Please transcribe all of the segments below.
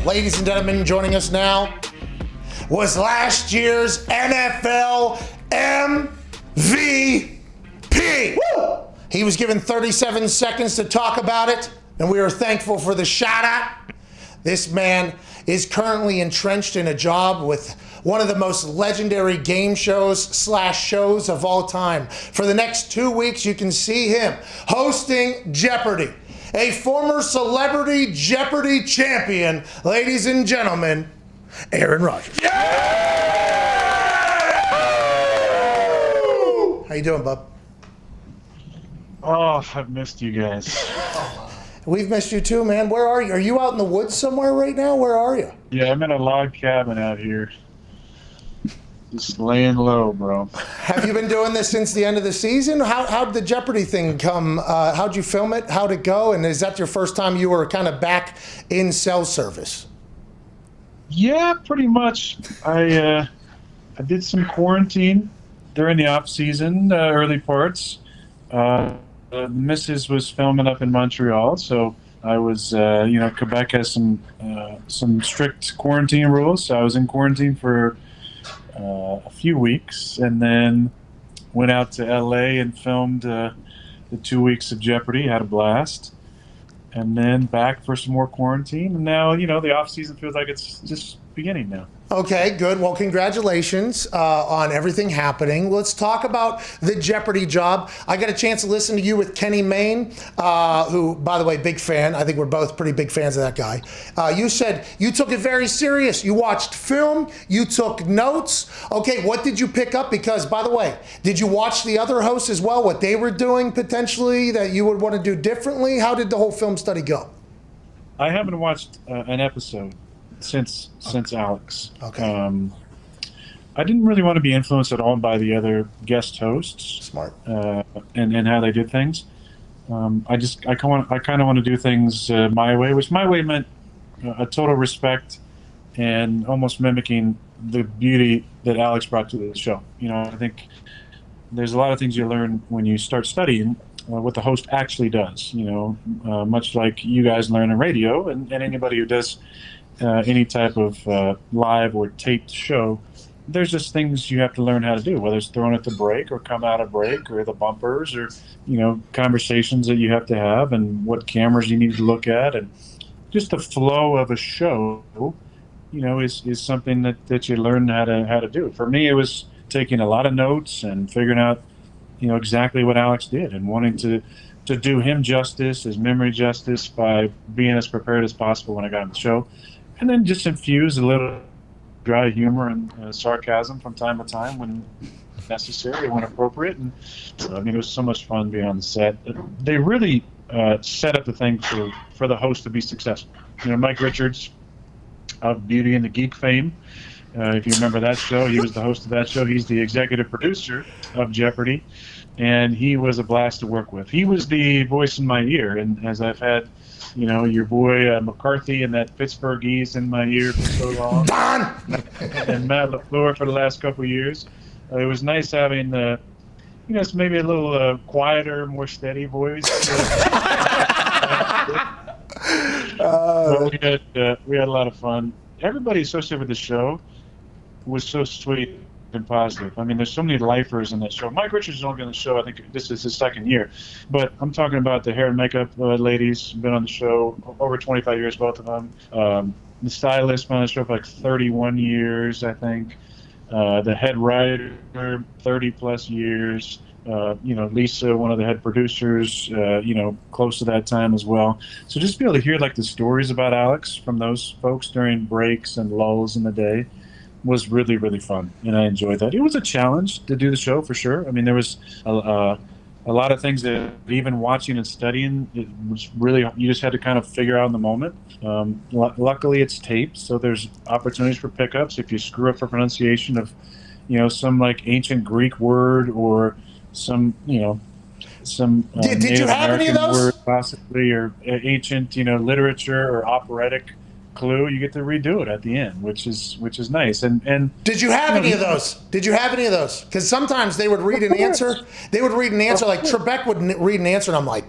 ladies and gentlemen, joining us now was last year's NFL MVP. Woo! He was given 37 seconds to talk about it, and we are thankful for the shout out. This man is currently entrenched in a job with one of the most legendary game shows of all time. For the next 2 weeks, you can see him hosting Jeopardy. A former celebrity Jeopardy champion, ladies and gentlemen, Aaron Rodgers. Yeah! How you doing, bub? Oh, I've missed you guys. We've missed you too, man. Where are you? Are you out in the woods somewhere right now? Where are you? Yeah, I'm in a log cabin out here. Just laying low, bro. Have you been doing this since the end of the season? How'd the Jeopardy thing come? How'd you film it? How'd it go? And is that your first time you were kind of back in cell service? Yeah, pretty much. I did some quarantine during the off season, early parts. The missus was filming up in Montreal, so I was, Quebec has some strict quarantine rules. So I was in quarantine for a few weeks, and then went out to LA and filmed the 2 weeks of Jeopardy. Had a blast, and then back for some more quarantine. And now, the off season feels like it's just beginning now. Okay, good. Well, congratulations on everything happening. Let's talk about the Jeopardy job. I got a chance to listen to you with Kenny Mayne, who, by the way, big fan. I think we're both pretty big fans of that guy. You said you took it very serious. You watched film. You took notes. Okay, what did you pick up? Because, by the way, did you watch the other hosts as well, what they were doing potentially that you would want to do differently? How did the whole film study go? I haven't watched an episode since Alex. Okay. I didn't really want to be influenced at all by the other guest hosts. Smart. And how they did things. I kind of want to do things my way, which my way meant a total respect and almost mimicking the beauty that Alex brought to the show. I think there's a lot of things you learn when you start studying what the host actually does. Much like you guys learn in radio, and anybody who does any type of live or taped show, there's just things you have to learn how to do, whether it's thrown at the break or come out of break or the bumpers or, conversations that you have to have and what cameras you need to look at. And just the flow of a show, is something that you learn how to do. For me, it was taking a lot of notes and figuring out, exactly what Alex did and wanting to do him justice, his memory justice, by being as prepared as possible when I got on the show. And then just infuse a little dry humor and sarcasm from time to time when necessary, when appropriate. And it was so much fun being on the set. They really set up the thing for the host to be successful. Mike Richards of Beauty and the Geek fame, if you remember that show, he was the host of that show. He's the executive producer of Jeopardy, and he was a blast to work with. He was the voice in my ear, and as I've had your boy McCarthy and that Pittsburghese in my ear for so long. Don! And Matt LaFleur for the last couple of years. It was nice having, maybe a little quieter, more steady voice. But we had a lot of fun. Everybody associated with the show was so sweet and positive. There's so many lifers in that show. Mike Richards is only on the show, I think this is his second year. But I'm talking about the hair and makeup ladies, been on the show over 25 years, both of them. The stylist been on the show for like 31 years, I think. The head writer, 30 plus years. Lisa, one of the head producers, close to that time as well. So just be able to hear like the stories about Alex from those folks during breaks and lulls in the day was really, really fun, and I enjoyed that. It was a challenge to do the show for sure. There was a lot of things that even watching and studying, it was really, you just had to kind of figure out in the moment. Luckily, it's taped, so there's opportunities for pickups. If you screw up for pronunciation of, some like ancient Greek word or some Did you Native have any of American those? word possibly, or ancient, literature or operatic clue, you get to redo it at the end, which is nice. And did you have any of those? Did you have any of those? Because sometimes they would read an answer. They would read an answer like Trebek would read an answer, and I'm like,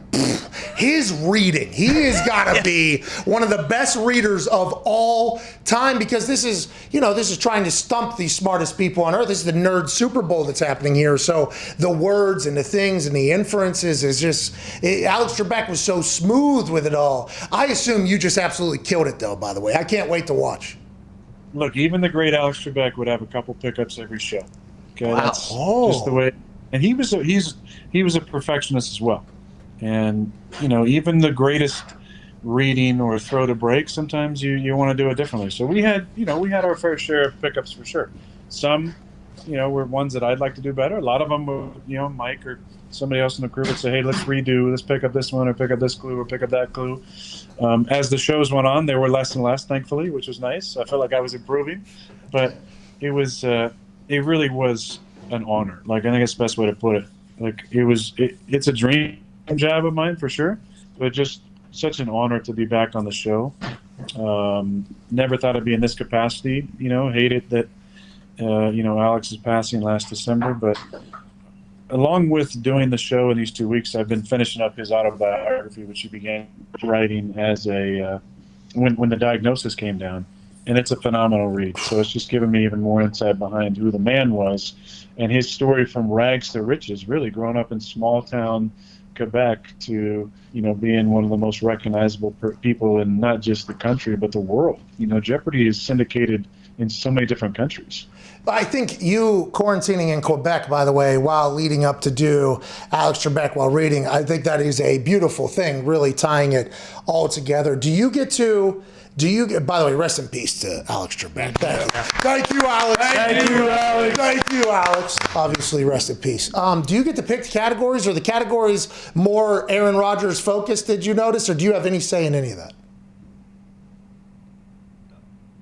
his reading. He has got to be one of the best readers of all time, because this is trying to stump the smartest people on earth. This is the nerd Super Bowl that's happening here. So the words and the things and the inferences is just, Alex Trebek was so smooth with it all. I assume you just absolutely killed it, though, by the way. I can't wait to watch. Look, even the great Alex Trebek would have a couple pickups every show. Okay, wow. That's just the way. And he was a perfectionist as well. And even the greatest reading or throw to break, sometimes you want to do it differently. So we had our fair share of pickups for sure. Some were ones that I'd like to do better. A lot of them were Mike or somebody else in the crew would say, hey, let's pick up this one, or pick up this clue, or pick up that clue. As the shows went on, there were less and less, thankfully, which was nice. I felt like I was improving, but it really was an honor. Like, I think that's the best way to put it. Like, it's a dream job of mine for sure, but just such an honor to be back on the show. Never thought I'd be in this capacity. Hated that Alex is passing last December, but along with doing the show in these 2 weeks, I've been finishing up his autobiography, which he began writing as when the diagnosis came down, and it's a phenomenal read. So it's just given me even more insight behind who the man was and his story from rags to riches, really growing up in small town Quebec to being one of the most recognizable people in not just the country but the world. Jeopardy is syndicated in so many different countries. I think you quarantining in Quebec, by the way, while leading up to do Alex Trebek while reading, I think that is a beautiful thing, really tying it all together. By the way, rest in peace to Alex Trebek. Thank you, Alex. Thank you, Alex. Obviously, rest in peace. Do you get to pick the categories? Are the categories more Aaron Rodgers focused, did you notice, or do you have any say in any of that?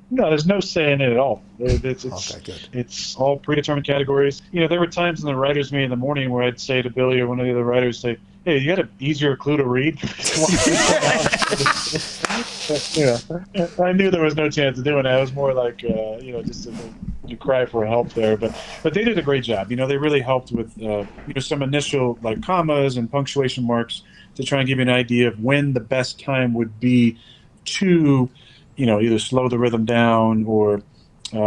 No, there's no say in it at all. Okay, good. It's all predetermined categories. There were times in the writers' meeting in the morning where I'd say to Billy or one of the other writers, say, hey, you got an easier clue to read? I knew there was no chance of doing that. It was more like, just to cry for help there. But they did a great job. They really helped with some initial like commas and punctuation marks to try and give you an idea of when the best time would be to either slow the rhythm down or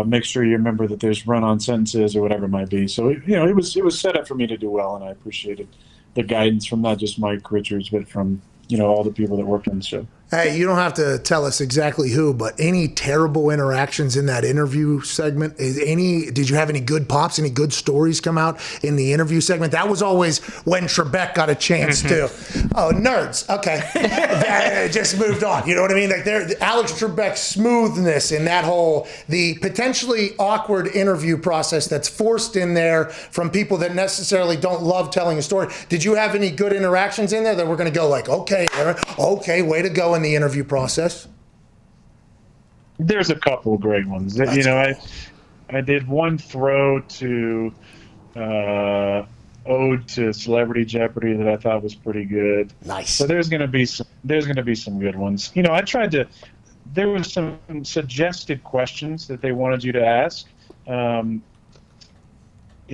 make sure you remember that there's run-on sentences or whatever it might be. So, it was set up for me to do well, and I appreciated the guidance from not just Mike Richards, but from, all the people that worked on the show. Hey, you don't have to tell us exactly who, but any terrible interactions in that interview segment? Did you have any good pops, any good stories come out in the interview segment? That was always when Trebek got a chance too. Oh, nerds. Okay. Just moved on. You know what I mean? Like Alex Trebek's smoothness in that the potentially awkward interview process that's forced in there from people that necessarily don't love telling a story. Did you have any good interactions in there that we're going to go like, okay, Aaron, okay, way to go in the interview process? There's a couple of great ones. I did one throw to ode to Celebrity Jeopardy that I thought was pretty good. Nice. So there's going to be some good ones. I tried to. There was some suggested questions that they wanted you to ask in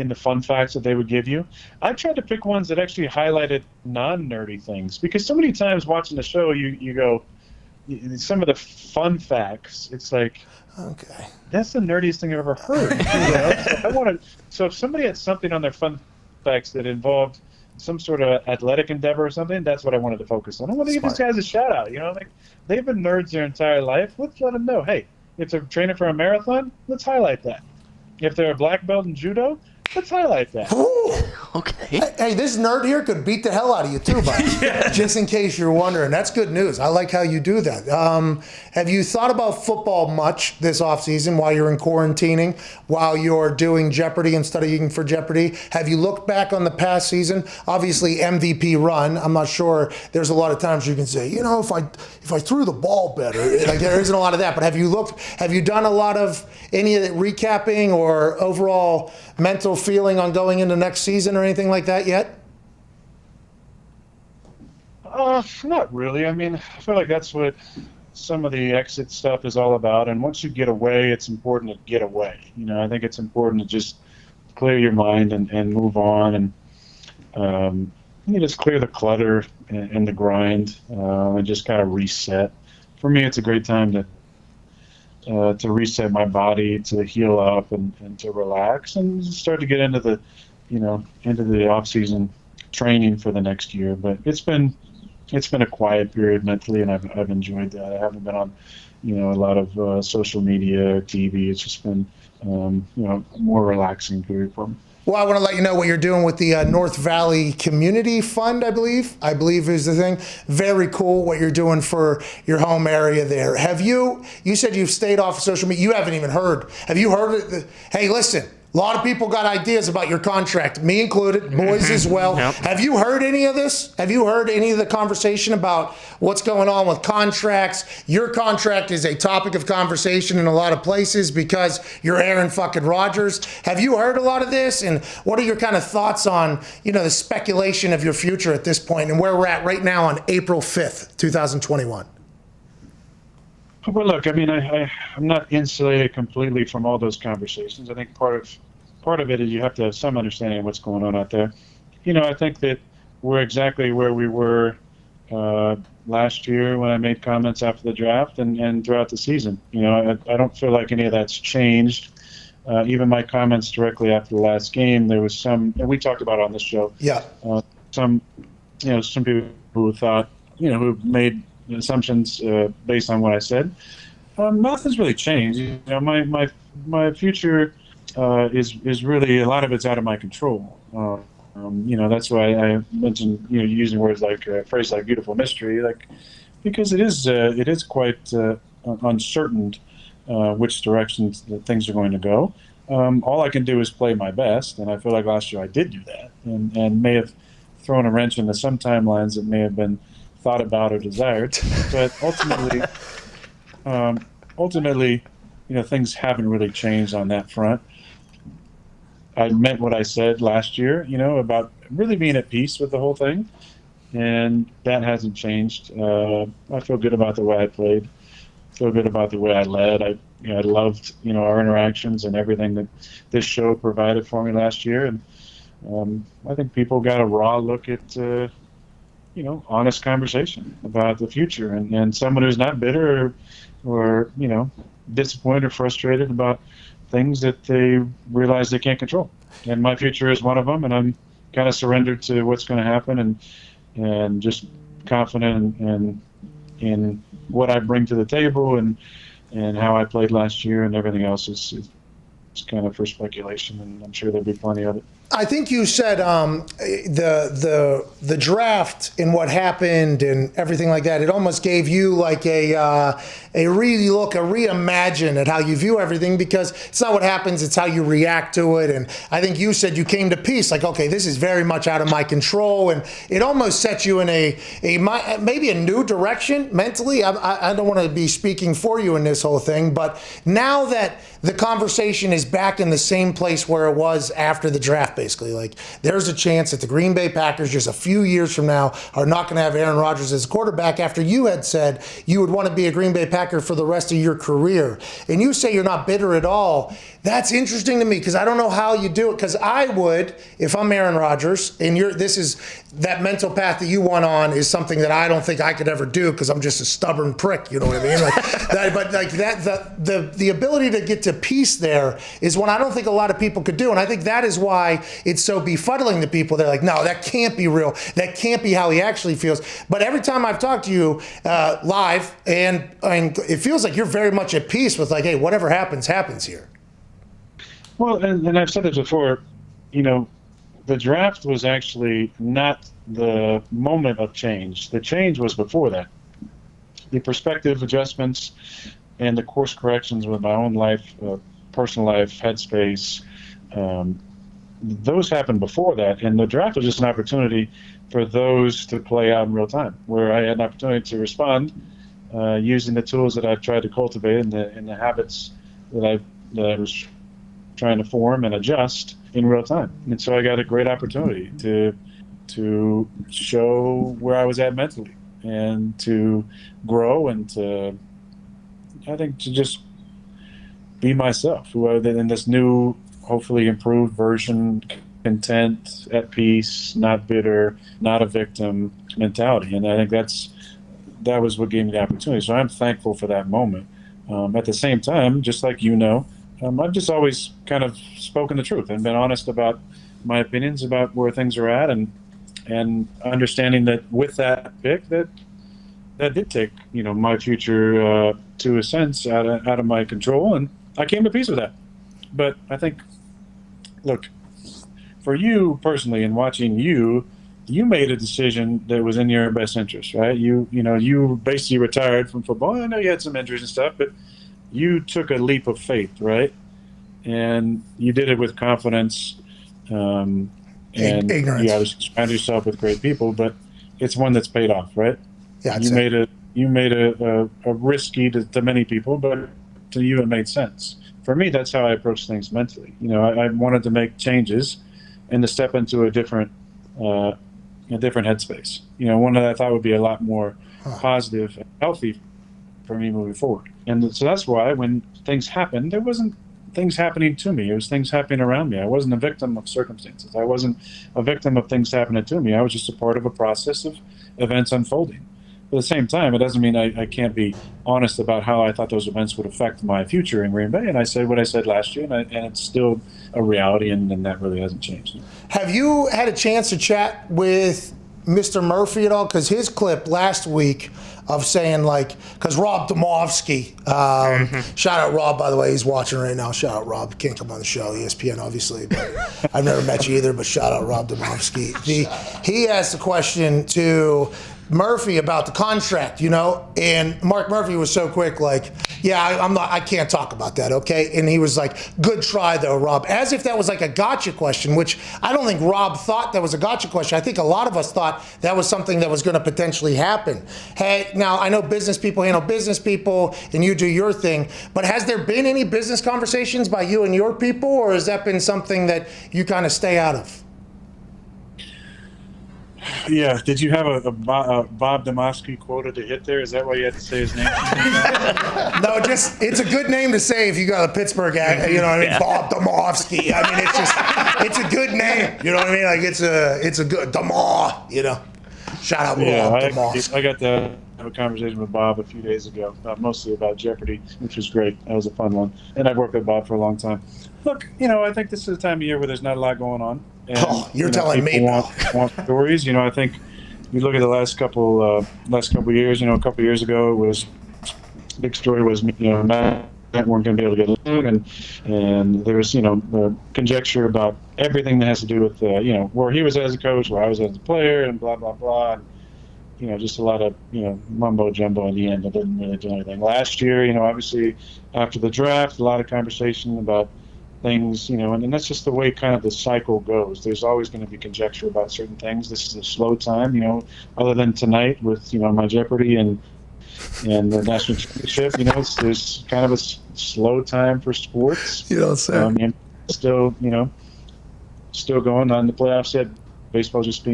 the fun facts that they would give you. I tried to pick ones that actually highlighted non-nerdy things, because so many times watching the show, you go, some of the fun facts, it's like, okay, that's the nerdiest thing I've ever heard. So if somebody had something on their fun facts that involved some sort of athletic endeavor or something, that's what I wanted to focus on. I want to give these guys a shout out. They've been nerds their entire life. Let's let them know, hey, if they're training for a marathon, let's highlight that. If they're a black belt in judo, let's highlight that. Ooh. Okay. Hey, this nerd here could beat the hell out of you too, buddy. Yeah. Just in case you're wondering. That's good news. I like how you do that. Have you thought about football much this offseason while you're in quarantining, while you're doing Jeopardy and studying for Jeopardy? Have you looked back on the past season? Obviously, MVP run. I'm not sure there's a lot of times you can say, if I threw the ball better, like there isn't a lot of that. But have you done a lot of any of the recapping or overall mental feeling on going into next season or anything like that yet? Not really. I mean, I feel like that's what some of the exit stuff is all about. And once you get away, it's important to get away. I think it's important to just clear your mind and move on. And, you just clear the clutter and the grind, and just kind of reset. For me, it's a great time to reset my body, to heal up, and to relax, and start to get into the off season training for the next year. But it's been a quiet period mentally, and I've enjoyed that. I haven't been on a lot of social media or TV. It's just been more relaxing period for me. Well, I want to let you know what you're doing with the North Valley Community Fund, I believe is the thing. Very cool what you're doing for your home area there. You said you've stayed off of social media. You haven't even heard. Have you heard it? Hey, listen. A lot of people got ideas about your contract, me included, boys as well. Yep. Have you heard any of this? Have you heard any of the conversation about what's going on with contracts? Your contract is a topic of conversation in a lot of places because you're Aaron fucking Rodgers. Have you heard a lot of this? And what are your kind of thoughts on, the speculation of your future at this point and where we're at right now on April 5th, 2021? Well, look, I mean, I'm not insulated completely from all those conversations. I think part of it is you have to have some understanding of what's going on out there. I think that we're exactly where we were last year when I made comments after the draft and throughout the season. I don't feel like any of that's changed. Even my comments directly after the last game, there was some, and we talked about it on this show. Yeah. Some people who thought, who made assumptions based on what I said. Nothing's really changed. My future is really, a lot of it's out of my control. That's why I mentioned using words like a phrase like beautiful mystery, because it is quite uncertain which directions that things are going to go. All I can do is play my best, and I feel like last year I did do that, and may have thrown a wrench into some timelines that may have been thought about or desired, but ultimately, things haven't really changed on that front. I meant what I said last year, about really being at peace with the whole thing, and that hasn't changed. I feel good about the way I played. Feel good about the way I led. I loved, our interactions and everything that this show provided for me last year, and I think people got a raw look at. Honest conversation about the future, and someone who's not bitter or disappointed or frustrated about things that they realize they can't control. And my future is one of them, and I'm kind of surrendered to what's going to happen, and just confident in what I bring to the table and how I played last year, and everything else is kind of for speculation, and I'm sure there'll be plenty of it. I think you said the draft and what happened and everything like that. It almost gave you like a reimagine at how you view everything, because it's not what happens, it's how you react to it. And I think you said you came to peace, like, okay, this is very much out of my control, and it almost set you in maybe a new direction mentally. I don't want to be speaking for you in this whole thing, but now that the conversation is back in the same place where it was after the draft, basically, like, there's a chance that the Green Bay Packers just a few years from now are not going to have Aaron Rodgers as quarterback, after you had said you would want to be a Green Bay Packer for the rest of your career. And you say you're not bitter at all. That's interesting to me, because I don't know how you do it, because I would, if I'm Aaron Rodgers, and this is that mental path that you went on is something that I don't think I could ever do, because I'm just a stubborn prick, you know what I mean? Like that, but like that, the ability to get to peace there is one I don't think a lot of people could do, and I think that is why it's so befuddling to people. They're like, no, that can't be real. That can't be how he actually feels. But every time I've talked to you live, and it feels like you're very much at peace with, like, hey, whatever happens, happens here. Well, and I've said this before, the draft was actually not the moment of change. The change was before that. The perspective adjustments and the course corrections with my own life, personal life, headspace, those happened before that. And the draft was just an opportunity for those to play out in real time, where I had an opportunity to respond using the tools that I've tried to cultivate and the habits that I was trying to form and adjust in real time. And so I got a great opportunity to show where I was at mentally, and to grow, and to just be myself, in this new, hopefully improved version, content, at peace, not bitter, not a victim mentality. And I think that was what gave me the opportunity. So I'm thankful for that moment. At the same time, just like I've just always kind of spoken the truth and been honest about my opinions about where things are at, and understanding that with that pick that did take my future to a sense out of my control, and I came to peace with that. But I think, look, for you personally, and watching you made a decision that was in your best interest, right? You basically retired from football. I know you had some injuries and stuff, but you took a leap of faith, right? And you did it with confidence, and Ignorance. you obviously surrounded yourself with great people, but it's one that's paid off, right? Yeah, you made a risky to many people, but to you it made sense. For me, that's how I approach things mentally. I wanted to make changes and to step into a different headspace. One that I thought would be a lot more positive and healthy for me moving forward. And so that's why when things happened, there wasn't things happening to me. It was things happening around me. I wasn't a victim of circumstances. I wasn't a victim of things happening to me. I was just a part of a process of events unfolding. But at the same time, it doesn't mean I can't be honest about how I thought those events would affect my future in Green Bay. And I said what I said last year, and it's still a reality, and that really hasn't changed. Have you had a chance to chat with Mr. Murphy at all? Because his clip last week of saying, because Rob Domofsky, shout out Rob, by the way, he's watching right now. Shout out Rob. Can't come on the show, ESPN, obviously, but I've never met you either, but shout out Rob Domofsky. He asked the question to Murphy about the contract, and Mark Murphy was so quick, I can't talk about that, okay? And he was like, good try though, Rob. As if that was like a gotcha question, which I don't think Rob thought that was a gotcha question. I think a lot of us thought that was something that was going to potentially happen. Hey, now I know business people handle business people and you do your thing, but has there been any business conversations by you and your people, or has that been something that you kind of stay out of? Yeah. Did you have a Bob Domofsky quota to hit there? Is that why you had to say his name? No, it's a good name to say if you got a Pittsburgh accent. You know what I mean? Yeah. Bob Domofsky. I mean, it's a good name. You know what I mean? It's a good Damaw. Shout out Bob Domofsky. I got to have a conversation with Bob a few days ago, mostly about Jeopardy, which was great. That was a fun one, and I've worked with Bob for a long time. Look, I think this is a time of year where there's not a lot going on. And, you're telling me. Want stories. I think you look at the last couple years. A couple years ago, it was big story was Matt weren't going to be able to get along, and there was conjecture about everything that has to do with where he was as a coach, where I was as a player, and blah blah blah. And, just a lot of mumbo jumbo in the end that didn't really do anything. Last year, obviously after the draft, a lot of conversation about things, and that's just the way kind of the cycle goes. There's always going to be conjecture about certain things. This is a slow time, other than tonight with, my Jeopardy and the national championship, there's kind of a slow time for sports. You don't say. And still going on the playoffs yet. Baseball's just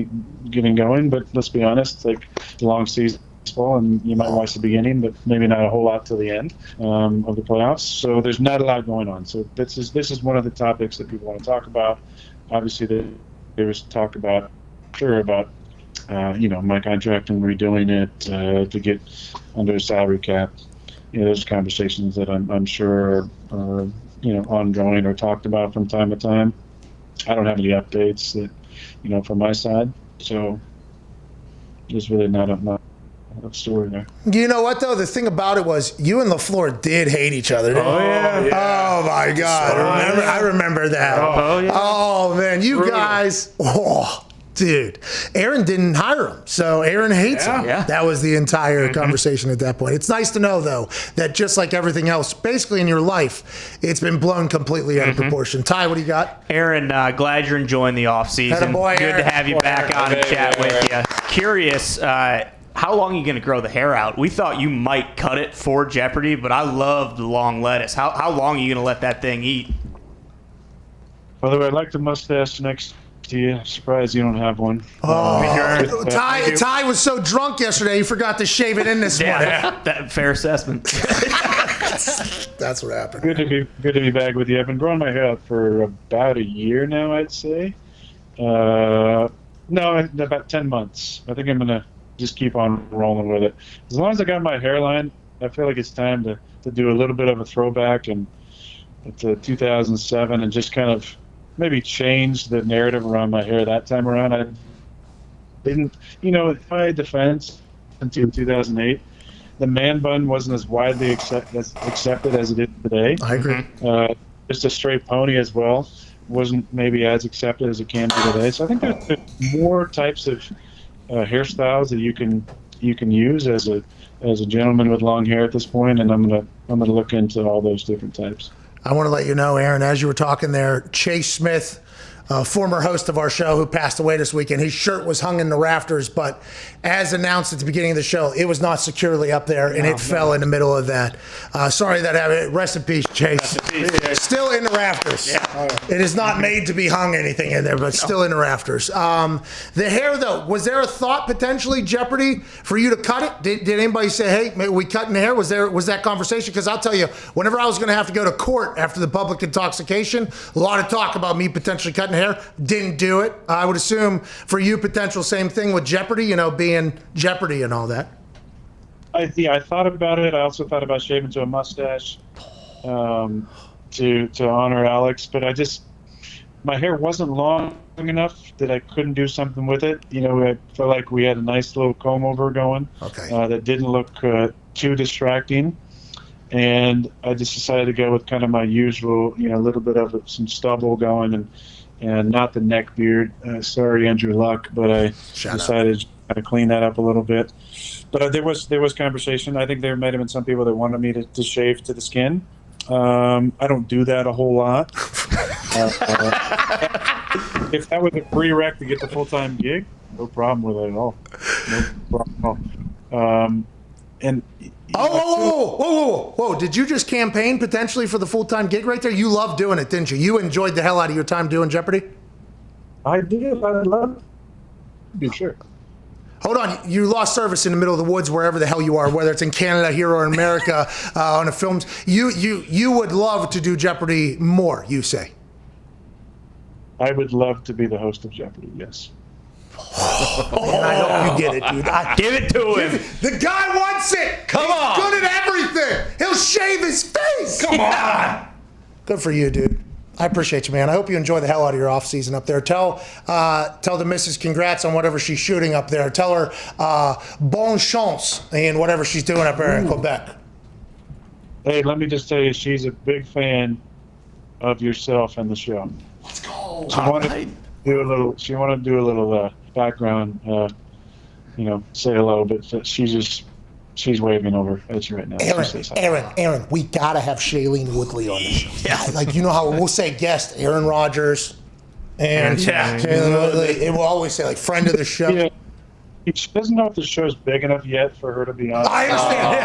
getting going, but let's be honest, the long season baseball, and you might watch the beginning, but maybe not a whole lot till the end of the playoffs. So there's not a lot going on. So this is one of the topics that people want to talk about. Obviously, there was talk about my contract and redoing it to get under a salary cap. Those conversations that I'm sure are ongoing or talked about from time to time. I don't have any updates that from my side, so there's really not a story there. You know what though? The thing about it was you and LaFleur did hate each other. Oh yeah. Oh my God! I remember that. Oh yeah. Oh man, you guys. Oh. Dude, Aaron didn't hire him, so Aaron hates him. Yeah. That was the entire conversation at that point. It's nice to know, though, that just like everything else, basically in your life, it's been blown completely out of proportion. Ty, what do you got? Aaron, glad you're enjoying the offseason. Good to have you back on and chat with you. Curious, how long are you going to grow the hair out? We thought you might cut it for Jeopardy, but I love the long lettuce. How long are you going to let that thing eat? By the way, I'd like the mustache next. Surprised you don't have one. Oh, Ty was so drunk yesterday he forgot to shave it in this morning. That fair assessment. That's what happened. Good to be back with you. I've been growing my hair out for about a year now, I'd say. No, in about 10 months. I think I'm gonna just keep on rolling with it. As long as I got my hairline, I feel like it's time to do a little bit of a throwback and to 2007 and just kind of maybe change the narrative around my hair that time around. I didn't, in my defense, until 2008, the man bun wasn't as widely accepted as it is today. I agree. Just a straight pony as well wasn't maybe as accepted as it can be today. So I think there's more types of hairstyles that you can use as a gentleman with long hair at this point, and I'm gonna look into all those different types. I want to let you know, Aaron, as you were talking there, Chase Smith, former host of our show who passed away this weekend, his shirt was hung in the rafters, but as announced at the beginning of the show, it was not securely up there, and it fell in the middle of that. Sorry that happened. Rest in peace, Chase. Rest in peace. Still in the rafters. Yeah. It is not made to be hung anything in there, but still in the rafters. The hair, though, was there a thought potentially, Jeopardy, for you to cut it? Did anybody say, hey, maybe we cutting the hair? Was that conversation? Because I'll tell you, whenever I was going to have to go to court after the public intoxication, a lot of talk about me potentially cutting hair. Didn't do it. I would assume for you, potential same thing with Jeopardy, being Jeopardy and all that. I thought about it. I also thought about shaving to a mustache to honor Alex, but my hair wasn't long enough that I couldn't do something with it. I felt like we had a nice little comb over going that didn't look too distracting. And I just decided to go with kind of my usual, a little bit of some stubble going and not the neck beard. Sorry, Andrew Luck, but I decided to clean that up a little bit. But there was conversation. I think there might have been some people that wanted me to shave to the skin. I don't do that a whole lot. If that was a prereq to get the full-time gig, no problem with it at all. No problem at all. Whoa! Did you just campaign potentially for the full-time gig right there? You loved doing it, didn't you? You enjoyed the hell out of your time doing Jeopardy? I did. I loved it. Be sure. Hold on. You lost service in the middle of the woods, wherever the hell you are, whether it's in Canada, here, or in America, on the films. You would love to do Jeopardy more, you say? I would love to be the host of Jeopardy, yes. And I hope you get it, dude. Give it to him. The guy wants it. Come on. He's good at everything. He'll shave his face. Come on. Good for you, dude. I appreciate you, man. I hope you enjoy the hell out of your off season up there. Tell the missus congrats on whatever she's shooting up there. Tell her bon chance in whatever she's doing up there in Quebec. Hey, let me just tell you, she's a big fan of yourself and the show. Let's go. She wanted to do a little background, say hello, but she's waving over at you right now. Aaron, we gotta have Shailene Woodley on the show. Yeah. How we'll say guest Aaron Rodgers and Shailene Woodley. It will always say friend of the show. Yeah. She doesn't know if the show's big enough yet for her to be on. I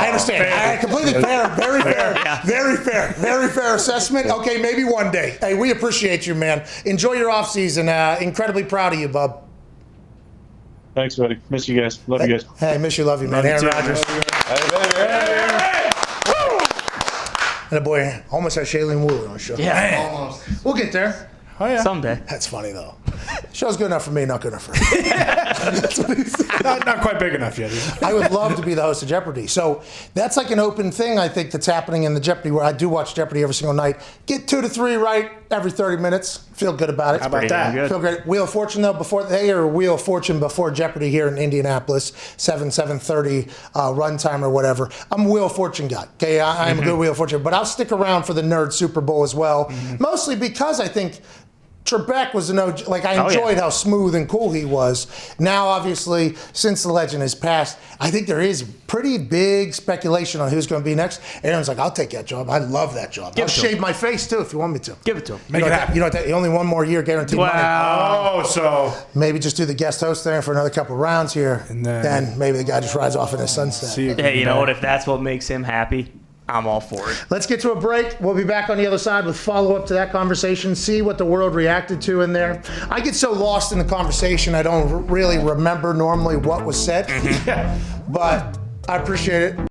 understand. Completely fair. Very fair. Yeah. Very fair. Very fair assessment. Okay, maybe one day. Hey, we appreciate you, man. Enjoy your off season. Incredibly proud of you, bub. Thanks, buddy. Miss you guys. Love you guys. Hey, miss you, love you, man. Aaron Rodgers. And boy, almost had Shailene Woodley on the show. Yeah, almost. We'll get there. Oh, yeah. Someday. That's funny, though. Show's good enough for me, not good enough for you. That's what he said. Not quite big enough yet. I would love to be the host of Jeopardy. So that's like an open thing, I think, that's happening in the Jeopardy, where I do watch Jeopardy every single night. Get 2 to 3 right every 30 minutes. Feel good about it. How about that? Good. Feel great. Wheel of Fortune, though, Wheel of Fortune before Jeopardy here in Indianapolis, 7:30 runtime or whatever. I'm a Wheel of Fortune guy. Okay, I'm a good Wheel of Fortune. But I'll stick around for the Nerd Super Bowl as well, mostly because I think Trebek was I enjoyed how smooth and cool he was. Now, obviously, since the legend has passed, I think there is pretty big speculation on who's going to be next. Aaron's like, I'll take that job. I love that job. I'll shave my face, too, if you want me to. Give it to him. Make it happen. Only one more year guaranteed money. Oh, so maybe just do the guest host there for another couple rounds here. And then maybe the guy just rides off in the sunset. Hey, you know what? If that's what makes him happy, I'm all for it. Let's get to a break. We'll be back on the other side with follow-up to that conversation, see what the world reacted to in there. I get so lost in the conversation, I don't really remember normally what was said. But I appreciate it.